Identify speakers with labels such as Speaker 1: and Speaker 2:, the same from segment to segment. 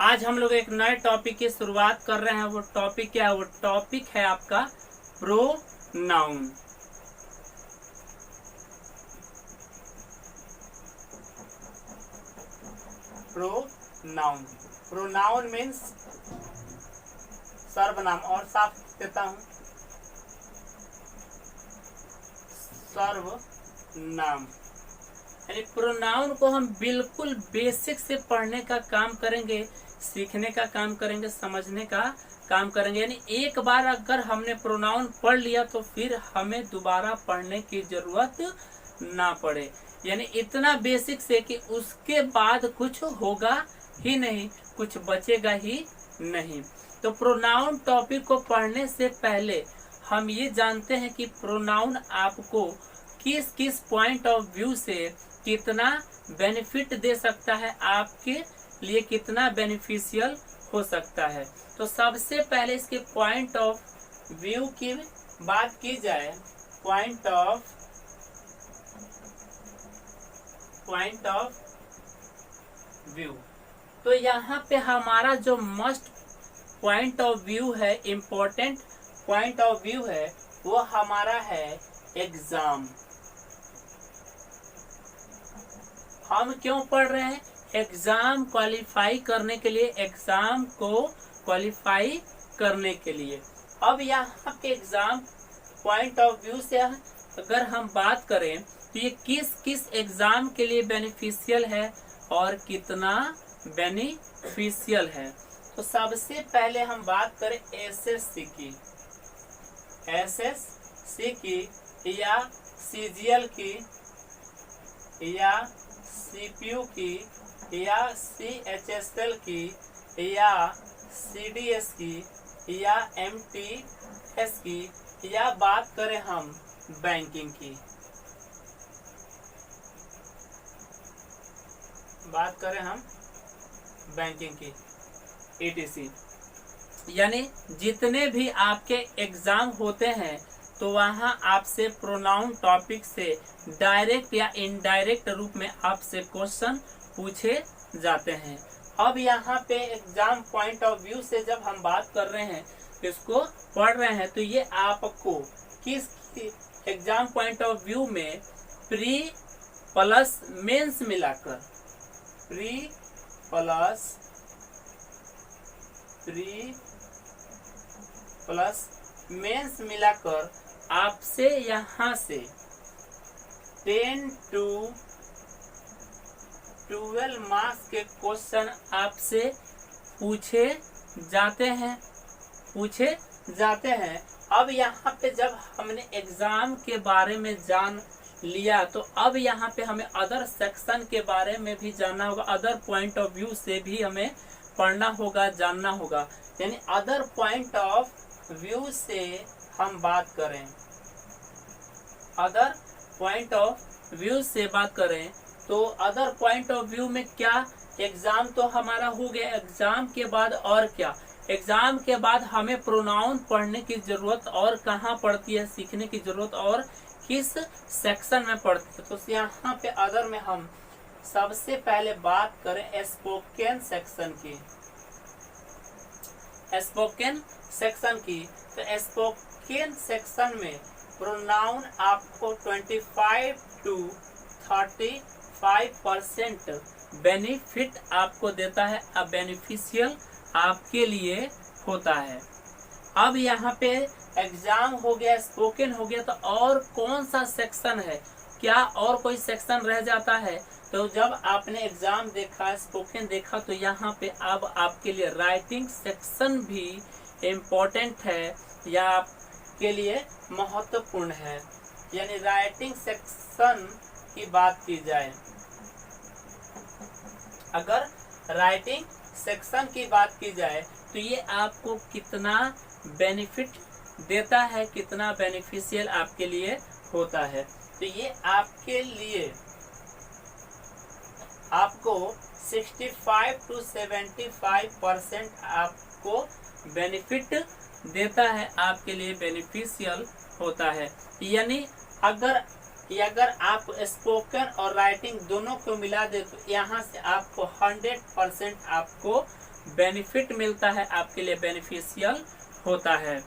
Speaker 1: आज हम लोग एक नए टॉपिक की शुरुआत कर रहे हैं। वो टॉपिक क्या है? वो टॉपिक है आपका प्रोनाउन। प्रोनाउन प्रोनाउन मीन्स सर्वनाम, और साफ देता हूं सर्वनाम। यानी प्रोनाउन को हम बिल्कुल बेसिक से पढ़ने का काम करेंगे, सीखने का काम करेंगे, समझने का काम करेंगे। यानी एक बार अगर हमने प्रोनाउन पढ़ लिया तो फिर हमें दोबारा पढ़ने की जरूरत ना पड़े। यानी इतना बेसिक से कि उसके बाद कुछ होगा ही नहीं, कुछ बचेगा ही नहीं। तो प्रोनाउन टॉपिक को पढ़ने से पहले हम ये जानते हैं कि प्रोनाउन आपको किस किस पॉइंट ऑफ व्यू से कितना बेनिफिट दे सकता है, आपके लिए कितना बेनिफिशियल हो सकता है। तो सबसे पहले इसके पॉइंट ऑफ व्यू की बात की जाए, पॉइंट ऑफ व्यू, तो यहाँ पे हमारा जो मस्ट पॉइंट ऑफ व्यू है, इम्पोर्टेंट पॉइंट ऑफ व्यू है, वो हमारा है एग्जाम। हम क्यों पढ़ रहे हैं? एग्जाम क्वालिफाई करने के लिए, एग्जाम को क्वालिफाई करने के लिए। अब यहाँ पे एग्जाम पॉइंट ऑफ व्यू से अगर हम बात करें तो ये किस किस एग्जाम के लिए बेनिफिशियल है और कितना बेनिफिशियल है। तो सबसे पहले हम बात करें एसएससी की या सीजीएल की या सीपीयू की या सीएचएसएल की या सीडीएस की या एमटीएस की, या बात करें हम बैंकिंग की, बात करें हम बैंकिंग की, ईटीसी। यानी जितने भी आपके एग्जाम होते हैं तो वहाँ आपसे प्रोनाउन टॉपिक से डायरेक्ट या इनडायरेक्ट रूप में आपसे क्वेश्चन पूछे जाते हैं। अब यहाँ पे एग्जाम पॉइंट ऑफ व्यू से जब हम बात कर रहे हैं, इसको पढ़ रहे हैं, तो ये आपको किस एग्जाम पॉइंट ऑफ व्यू में प्री प्लस मेंस मिलाकर, प्री प्लस मेंस मिलाकर आपसे यहाँ से 10 to 12 मार्क्स के क्वेश्चन आपसे पूछे जाते हैं। अब यहाँ पे जब हमने एग्जाम के बारे में जान लिया तो अब यहाँ पे हमें अदर सेक्शन के बारे में भी जानना होगा, अदर पॉइंट ऑफ व्यू से भी हमें पढ़ना होगा, जानना होगा। यानी अदर पॉइंट ऑफ व्यू से हम बात करें, अदर पॉइंट ऑफ व्यू से बात करें तो अदर पॉइंट ऑफ व्यू में क्या, एग्जाम तो हमारा हो गया। एग्जाम के बाद और क्या? एग्जाम के बाद हमें प्रोनाउन पढ़ने की जरूरत और कहाँ पड़ती है, सीखने की जरूरत और किस सेक्शन में पड़ती है। तो यहाँ पे अदर में हम सबसे पहले बात करें स्पोकन सेक्शन की, स्पोकन सेक्शन की। तो स्पोकन सेक्शन में प्रोनाउन आपको 25 to 35% बेनिफिट आपको देता है, अब बेनिफिशियल आपके लिए होता है। अब यहाँ पे एग्जाम हो गया, स्पोकन हो गया, तो और कौन सा सेक्शन है? क्या और कोई सेक्शन रह जाता है? तो जब आपने एग्जाम देखा, स्पोकन देखा, तो यहाँ पे अब आपके लिए राइटिंग सेक्शन भी इम्पोर्टेंट है या आपके लिए महत्वपूर्ण है। यानी राइटिंग सेक्शन की बात की जाए, अगर राइटिंग सेक्शन की बात की जाए तो ये आपको कितना बेनिफिट देता है, कितना बेनिफिशियल आपके लिए होता है। तो ये आपके लिए आपको 65 to 75% आपको बेनिफिट देता है, आपके लिए बेनिफिशियल होता है। यानी अगर आप स्पोकन और राइटिंग दोनों को मिला दे तो यहाँ से आपको 100% आपको बेनिफिट मिलता है, आपके लिए बेनिफिशियल होता है,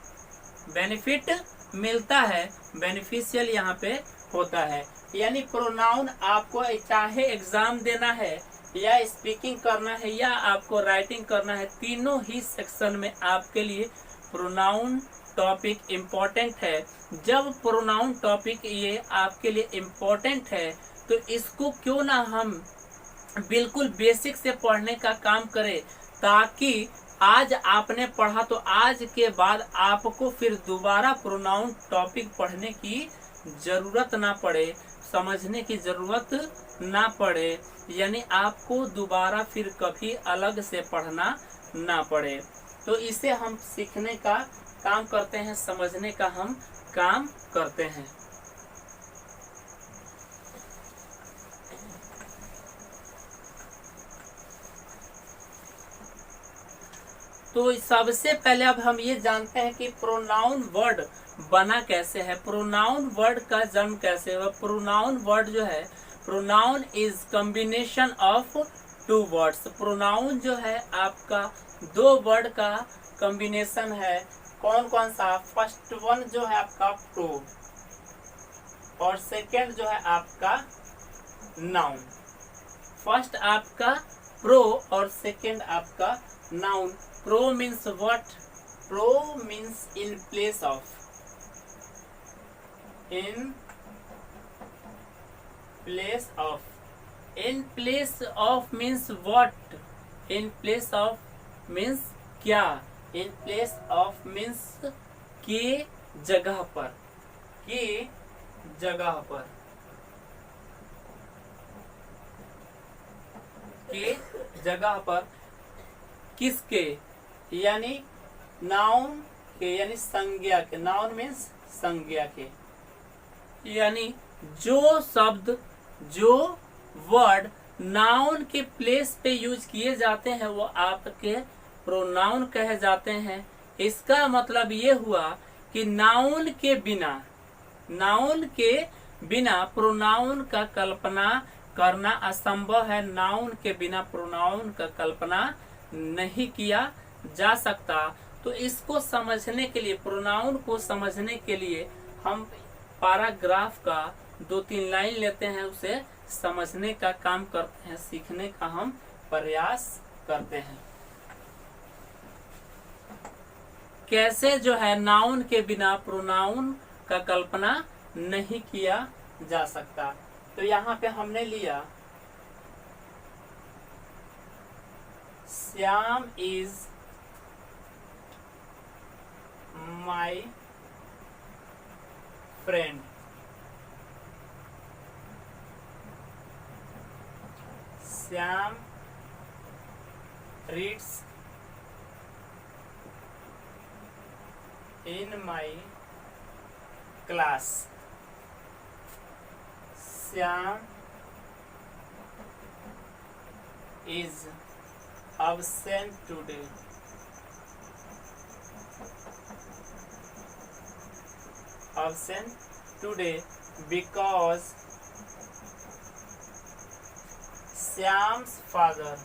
Speaker 1: बेनिफिट मिलता है, बेनिफिशियल यहाँ पे होता है। यानी प्रोनाउन आपको चाहे एग्जाम देना है या स्पीकिंग करना है या आपको राइटिंग करना है, तीनों ही सेक्शन में आपके लिए प्रोनाउन टॉपिक इम्पोर्टेंट है। जब प्रोनाउन टॉपिक ये आपके लिए इम्पोर्टेंट है तो इसको क्यों ना हम बिल्कुल बेसिक से पढ़ने का काम करें, ताकि आज आपने पढ़ा तो आज के बाद आपको फिर दोबारा प्रोनाउन टॉपिक पढ़ने की जरूरत ना पड़े, समझने की जरूरत ना पड़े, यानी आपको दोबारा फिर कभी अलग से पढ़ना ना पड़े। तो इसे हम सीखने का काम करते हैं, समझने का हम काम करते हैं। तो सबसे पहले अब हम ये जानते हैं कि प्रोनाउन वर्ड बना कैसे है, प्रोनाउन वर्ड का जन्म कैसे हुआ। प्रोनाउन वर्ड जो है, pronoun is combination of two words. Pronoun जो है आपका दो वर्ड का कॉम्बिनेशन है। कौन कौन सा? फर्स्ट वन जो है आपका प्रो और सेकेंड जो है आपका नाउन। फर्स्ट आपका प्रो और सेकेंड आपका noun. Pro means what? Pro means in place of, in place of. In place of means what? In place of means क्या? इन प्लेस ऑफ मीन्स के जगह पर, के जगह पर, के जगह पर। किसके? यानी नाउन के, यानी संज्ञा के। नाउन मीन्स संज्ञा के, यानी जो शब्द, जो वर्ड नाउन के प्लेस पे यूज किए जाते हैं वो आपके प्रोनाउन कहे जाते हैं। इसका मतलब ये हुआ कि नाउन के बिना, नाउन के बिना प्रोनाउन का कल्पना करना असंभव है। नाउन के बिना प्रोनाउन का कल्पना नहीं किया जा सकता। तो इसको समझने के लिए, प्रोनाउन को समझने के लिए हम पैराग्राफ का 2-3 लाइन लेते हैं, उसे समझने का काम करते हैं, सीखने का हम प्रयास करते हैं। कैसे जो है नाउन के बिना प्रोनाउन का कल्पना नहीं किया जा सकता। तो यहाँ पे हमने लिया Shyam is my friend. Shyam reads in my class. Shyam is absent today. Absent today because Shyam's father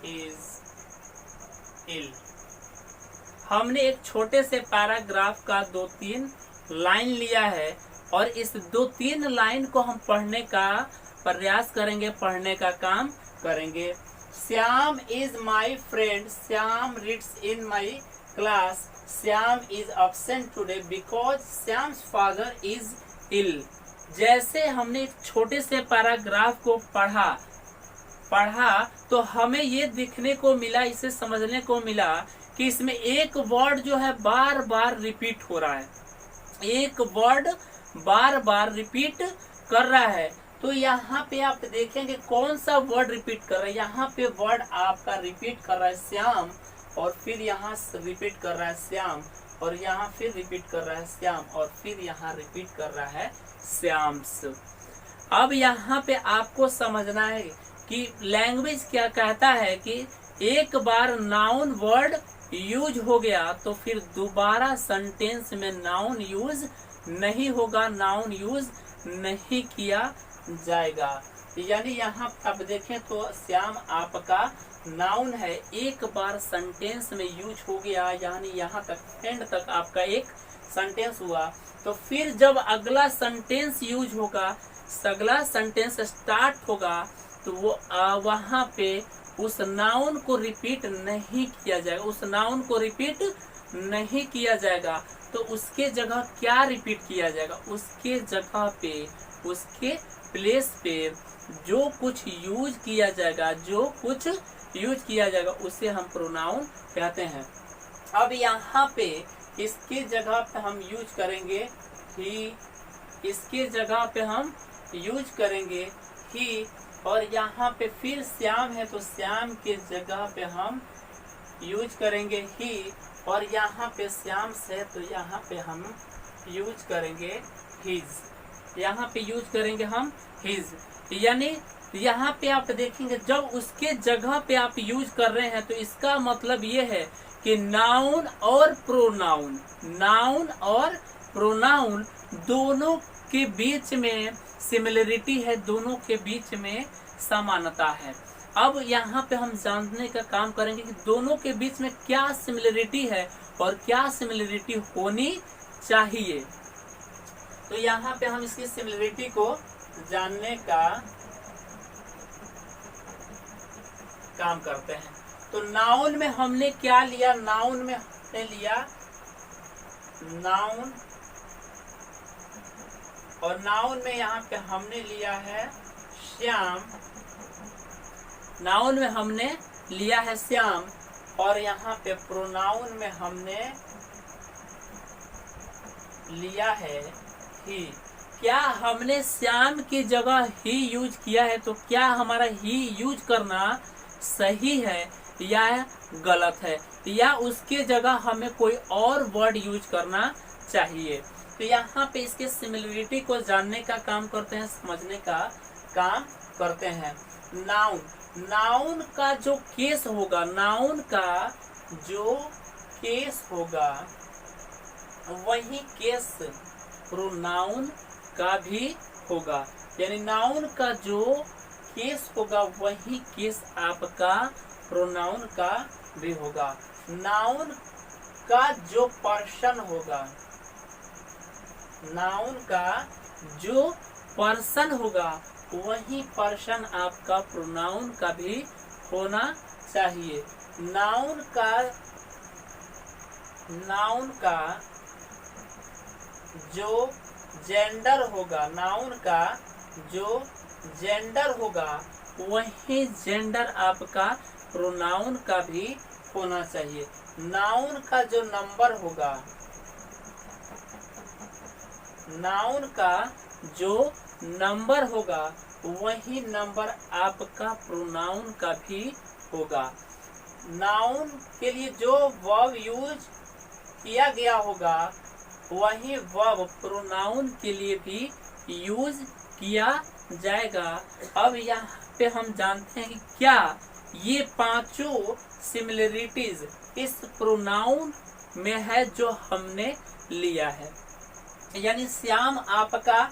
Speaker 1: is ill. हमने एक छोटे से पैराग्राफ का 2-3 लाइन लिया है और इस 2-3 लाइन को हम पढ़ने का प्रयास करेंगे, पढ़ने का काम करेंगे। Shyam is my friend, Shyam reads in my class, Shyam is absent today because Shyam's father is ill. जैसे हमने एक छोटे से पैराग्राफ को पढ़ा तो हमें ये दिखने को मिला, इसे समझने को मिला कि इसमें एक वर्ड जो है बार बार रिपीट हो रहा है, एक वर्ड बार बार रिपीट कर रहा है। तो यहाँ पे आप देखेंगे कौन सा वर्ड रिपीट कर रहा है। यहाँ पे वर्ड आपका रिपीट कर रहा है श्याम, और फिर यहाँ रिपीट कर रहा है श्याम, और यहाँ फिर रिपीट कर रहा है श्याम, और फिर यहाँ रिपीट कर रहा है श्याम्स। अब यहाँ पे आपको समझना है कि लैंग्वेज क्या कहता है कि एक बार नाउन वर्ड यूज हो गया तो फिर दोबारा सेंटेंस में नाउन यूज नहीं होगा, नाउन यूज नहीं किया जाएगा। यानी यहाँ आप देखें तो श्याम आपका नाउन है, एक बार सेंटेंस में यूज हो गया, यानी यहाँ तक एंड तक आपका एक सेंटेंस हुआ। तो फिर जब अगला सेंटेंस यूज होगा, अगला सेंटेंस स्टार्ट होगा, तो वो वहां पे उस नाउन को रिपीट नहीं किया जाएगा, उस नाउन को रिपीट नहीं किया जाएगा। तो उसके जगह क्या रिपीट किया जाएगा, उसके जगह पे, उसके प्लेस पे जो कुछ यूज किया जाएगा, जो कुछ यूज किया जाएगा उसे हम प्रोनाउन कहते हैं। अब यहाँ पे इसके जगह पे हम यूज करेंगे ही, इसके जगह पे हम यूज करेंगे ही, और यहाँ पे फिर श्याम है तो श्याम के जगह पे हम यूज करेंगे ही, और यहाँ पे श्याम से तो यहाँ पे हम यूज करेंगे हिज, यहाँ पे यूज करेंगे हम हिज। यानी यहाँ पे आप देखेंगे जब उसके जगह पे आप यूज कर रहे हैं तो इसका मतलब ये है कि नाउन और प्रोनाउन, नाउन और प्रोनाउन दोनों के बीच में सिमिलरिटी है, दोनों के बीच में समानता है। अब यहाँ पे हम जानने का काम करेंगे कि दोनों के बीच में क्या सिमिलरिटी है और क्या सिमिलरिटी होनी चाहिए। तो यहाँ पे हम इसकी सिमिलरिटी को जानने का काम करते हैं। तो नाउन में हमने क्या लिया, नाउन में हमने लिया नाउन, और नाउन में यहाँ पे हमने लिया है श्याम, नाउन में हमने लिया है श्याम, और यहाँ पे प्रोनाउन में हमने लिया है ही। क्या हमने श्याम की जगह ही यूज किया है, तो क्या हमारा ही यूज करना सही है या गलत है, या उसके जगह हमें कोई और वर्ड यूज करना चाहिए। तो यहाँ पे इसके सिमिलरिटी को जानने का काम करते हैं, समझने का काम करते हैं। नाउन, नाउन का जो केस होगा, नाउन का जो केस होगा वही केस प्रोनाउन का भी होगा। यानी नाउन का जो केस होगा वही केस आपका प्रोनाउन का भी होगा। नाउन का जो पर्सन होगा, नाउन का जो पर्सन होगा वही पर्सन आपका प्रोनाउन का भी होना चाहिए। नाउन का जो जेंडर होगा, नाउन का जो जेंडर होगा वही जेंडर आपका प्रोनाउन का भी होना चाहिए। नाउन का जो नंबर होगा, नाउन का जो नंबर होगा वही नंबर आपका प्रोनाउन का भी होगा। नाउन के लिए जो वर्ब यूज किया गया होगा वही वर्ब प्रोनाउन के लिए भी यूज किया जाएगा। अब यहाँ पे हम जानते हैं कि क्या ये पांचों सिमिलरिटीज इस प्रोनाउन में है जो हमने लिया है। यानी श्याम आपका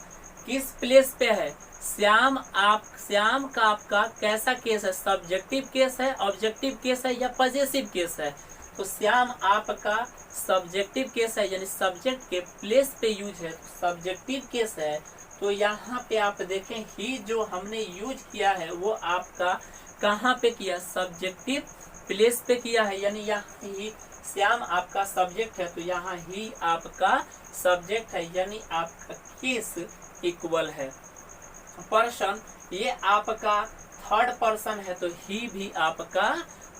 Speaker 1: किस प्लेस पे है, श्याम का आपका कैसा केस है, सब्जेक्टिव केस है, ऑब्जेक्टिव केस है या पजेसिव केस है। तो श्याम आपका सब्जेक्टिव केस है, यानी सब्जेक्ट के प्लेस पे यूज है, सब्जेक्टिव केस है। तो यहाँ पे आप देखें ही जो हमने यूज किया है वो आपका कहाँ पे किया, सब्जेक्टिव प्लेस पे किया है। यानी यहाँ ही श्याम आपका सब्जेक्ट है तो यहाँ ही आपका सब्जेक्ट है, यानी आपका केस इक्वल है। पर्सन ये आपका थर्ड पर्सन है तो ही भी आपका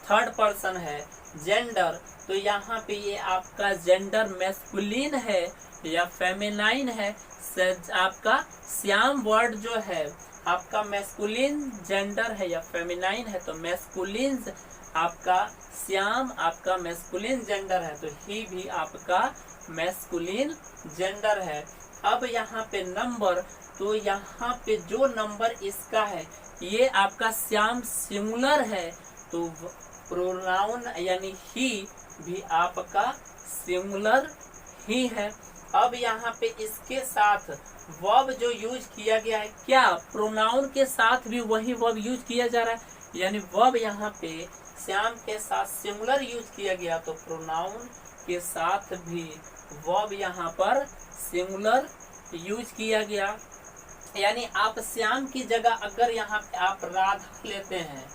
Speaker 1: थर्ड पर्सन है। जेंडर तो यहाँ पे ये आपका जेंडर मैस्कुलिन है या फेमिनाइन है। आपका श्याम वर्ड जो है आपका मैस्कुलिन जेंडर है या फेमिनाइन है, तो मैस्कुलिन आपका श्याम आपका मैस्कुलिन जेंडर है तो ही भी आपका मैस्कुलिन जेंडर है। अब यहाँ पे नंबर, तो यहाँ पे जो नंबर इसका है ये आपका श्याम सिंगुलर है तो प्रोनाउन यानी ही भी आपका सिंगुलर ही है। अब यहाँ पे इसके साथ वर्ब जो यूज किया गया है, क्या प्रोनाउन के साथ भी वही वर्ब यूज किया जा रहा है, यानी वर्ब यहाँ पे श्याम के साथ सिंगुलर यूज किया गया, तो प्रोनाउन के साथ भी वर्ब यहाँ पर सिंगुलर यूज किया गया। यानी आप श्याम की जगह अगर यहाँ पे आप राधा लेते हैं,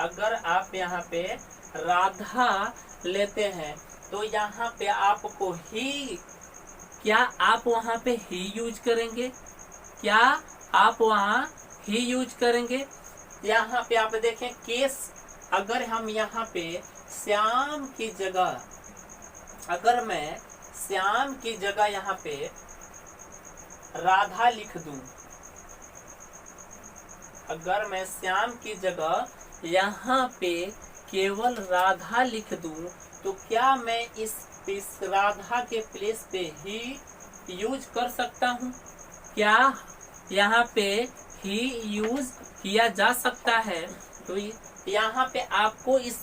Speaker 1: अगर आप यहाँ पे राधा लेते हैं, तो यहाँ पे आपको ही, क्या आप वहाँ पे ही यूज करेंगे? क्या आप वहाँ ही यूज करेंगे? यहाँ पे आप देखें केस, अगर हम यहाँ पे श्याम की जगह, अगर मैं श्याम की जगह यहाँ पे राधा लिख दूं, अगर मैं श्याम की जगह यहाँ पे केवल राधा लिख दूं, तो क्या मैं इस राधा के प्लेस पे ही यूज कर सकता हूँ? क्या यहाँ पे ही यूज किया जा सकता है? तो यहाँ पे आपको इस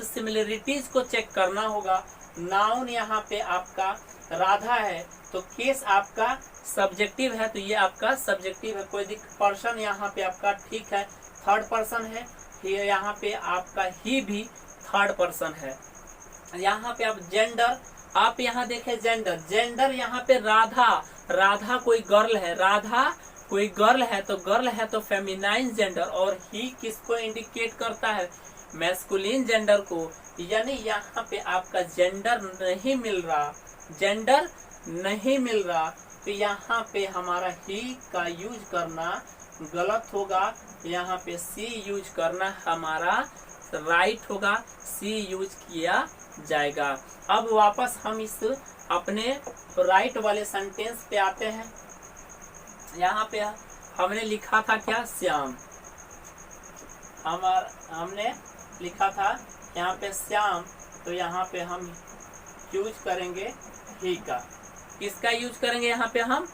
Speaker 1: सिमिलरिटीज को चेक करना होगा। नाउन यहाँ पे आपका राधा है, तो केस आपका सब्जेक्टिव है, तो ये आपका सब्जेक्टिव है। कोई पर्सन यहाँ पे आपका ठीक है, थर्ड पर्सन है, यहाँ पे आपका ही भी थर्ड पर्सन है। यहाँ पे आप जेंडर, आप यहाँ देखें जेंडर, जेंडर यहाँ पे राधा, राधा कोई गर्ल है, राधा कोई गर्ल है, तो गर्ल है तो फेमिनाइन जेंडर, और ही किसको इंडिकेट करता है? मैस्कुलिन जेंडर को। यानी यहाँ पे आपका जेंडर नहीं मिल रहा, जेंडर नहीं मिल रहा, तो यहाँ पे हमारा ही का यूज करना गलत होगा। यहाँ पे सी यूज करना हमारा राइट होगा, सी यूज किया जाएगा। अब वापस हम इस अपने राइट वाले सेंटेंस पे आते हैं। यहाँ पे हमने लिखा था क्या? श्याम। हमने लिखा था यहाँ पे श्याम, तो यहाँ पे हम यूज करेंगे ही का। किसका यूज करेंगे? यहाँ पे हम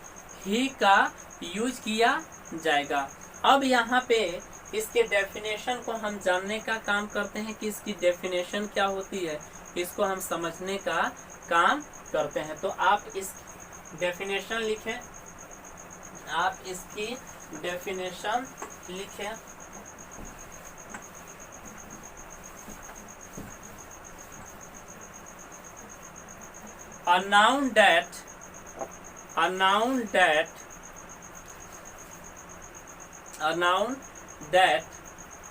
Speaker 1: ही का यूज किया जाएगा। अब यहाँ पे इसके डेफिनेशन को हम जानने का काम करते हैं कि इसकी डेफिनेशन क्या होती है, इसको हम समझने का काम करते हैं। तो आप इस डेफिनेशन लिखें, आप इसकी डेफिनेशन लिखें। A noun that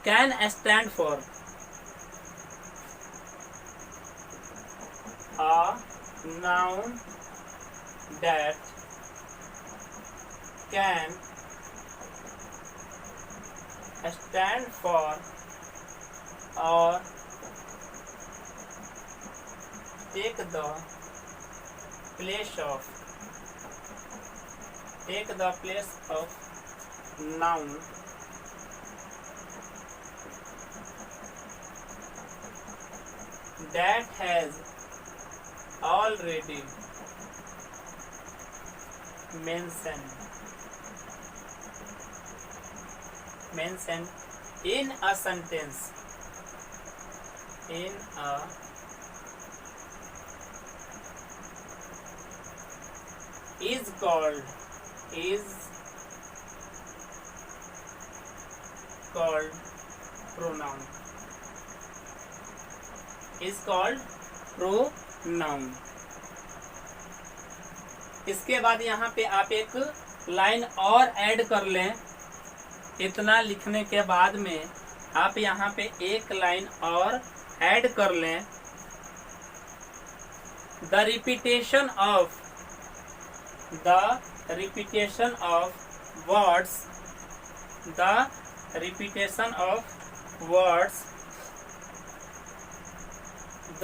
Speaker 1: can stand for, a noun that can stand for or take the place of noun that has already mentioned in a sentence, is called pronoun, is called pronoun। इसके बाद यहाँ पे आप एक line और add कर लें। इतना लिखने के बाद में आप यहाँ पे एक लाइन और ऐड कर लें। The repetition of words, the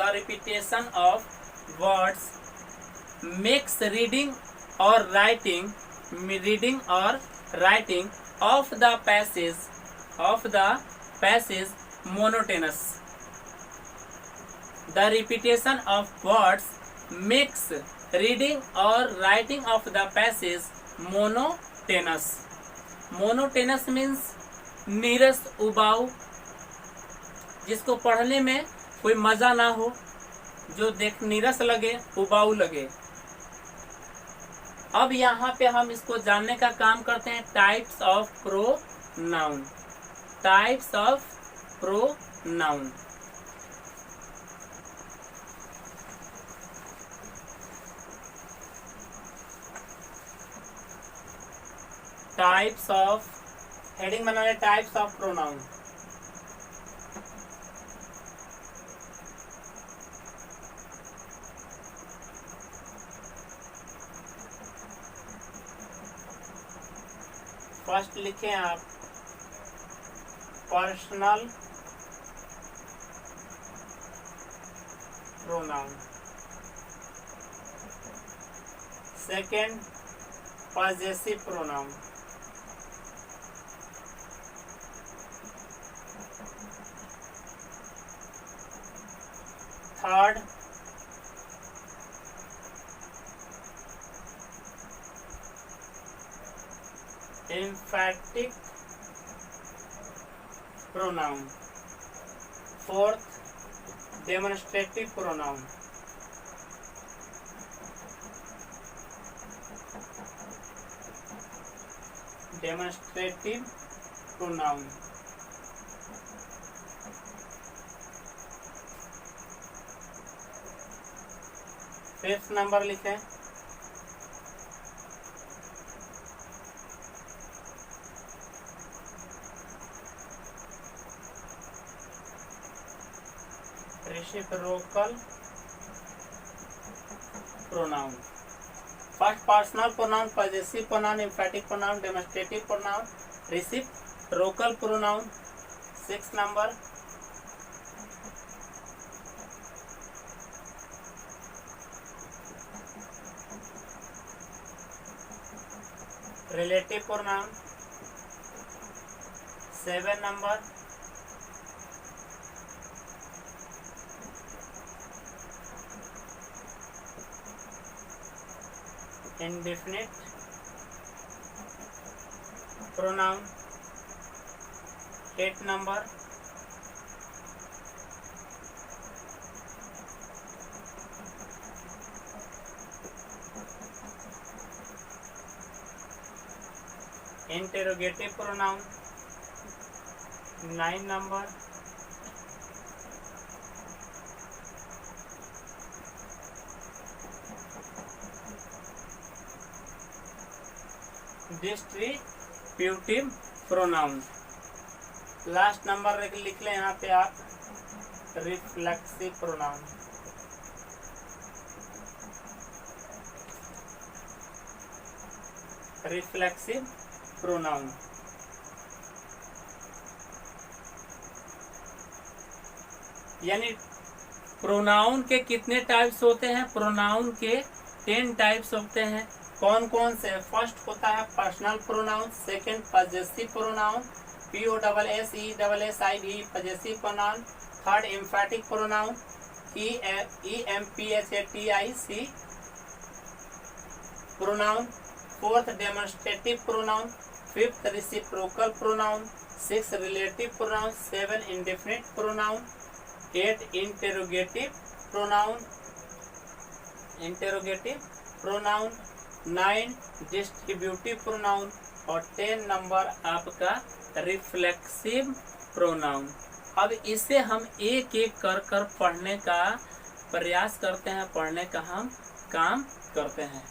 Speaker 1: repetition of words makes reading or writing of the passage monotonous. The repetition of words makes reading or writing of the passage monotonous. Monotonous means नीरस, उबाऊ, जिसको पढ़ने में कोई मजा ना हो, जो देख नीरस लगे, उबाऊ लगे। अब यहाँ पे हम इसको जानने का काम करते हैं, types of pronoun. Types of pronoun. Types of, heading बना रहे टाइप्स ऑफ प्रोनाउन। फर्स्ट लिखें आप personal pronoun. Second possessive pronoun. Third emphatic pronoun। Fourth demonstrative pronoun। demonstrative pronoun। Fifth number लिखें reciprocal pronoun. First personal pronoun, possessive pronoun, emphatic pronoun, demonstrative pronoun, reciprocal pronoun. 6 number relative pronoun. 7 number indefinite pronoun। 8 number interrogative pronoun। 9 number distributive pronoun. Last number लिख लें यहाँ पे आप reflexive pronoun. Reflexive pronoun. यानी pronoun के कितने types होते हैं? प्रोनाउन के 10 टाइप्स होते हैं। कौन कौन से? फर्स्ट होता है personal pronoun, second possessive pronoun, POSSESSIV possessive pronoun, third एम्फैटिक pronoun, EMPHATIC pronoun, fourth demonstrative pronoun, fifth reciprocal pronoun, 6 relative pronoun, 7 indefinite pronoun, 8 interrogative pronoun, 9 distributive pronoun और 10 नंबर आपका रिफ्लेक्सिव प्रोनाउन। अब इसे हम एक एक कर पढ़ने का प्रयास करते हैं, पढ़ने का हम काम करते हैं।